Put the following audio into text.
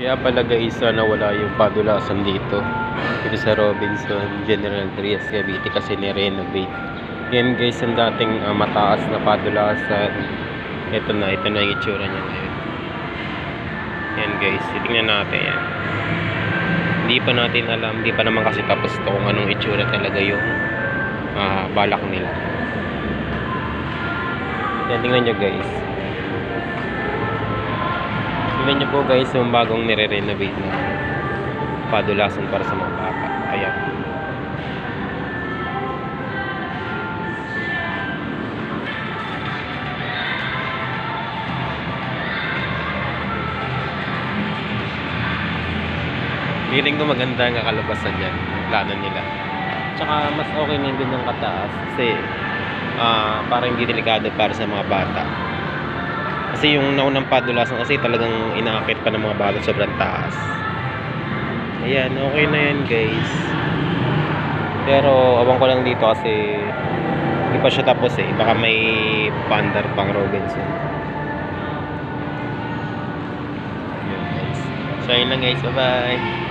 Kaya pala guys, nawala yung padulasan dito. Dito sa Robinson, General Trias, Cavite kasi ni-renovate. Yan guys, ang dating mataas na padulasan. Ito na yung itsura niya ngayon. Yan guys, titingnan natin yan. Hindi pa natin alam, hindi pa naman kasi tapos ito kung anong itsura talaga yung balak nila. Yan, tingnan nyo guys. Tingnan nyo po guys yung bagong nire-renovate na padulasan para sa mga bata. Ayan. Feeling ko maganda ang kalabasan dyan, plano nila. Tsaka mas okay na din ng kataas kasi parang hindi delikado para sa mga bata. Kasi yung naunang padulasan kasi talagang inaakit pa ng mga bata, sobrang taas. Ayan, okay na yan guys. Pero abang ko lang dito kasi hindi pa siya tapos eh. Baka may pandar pang Robinson. Ayan guys. So ayun lang guys, bye bye.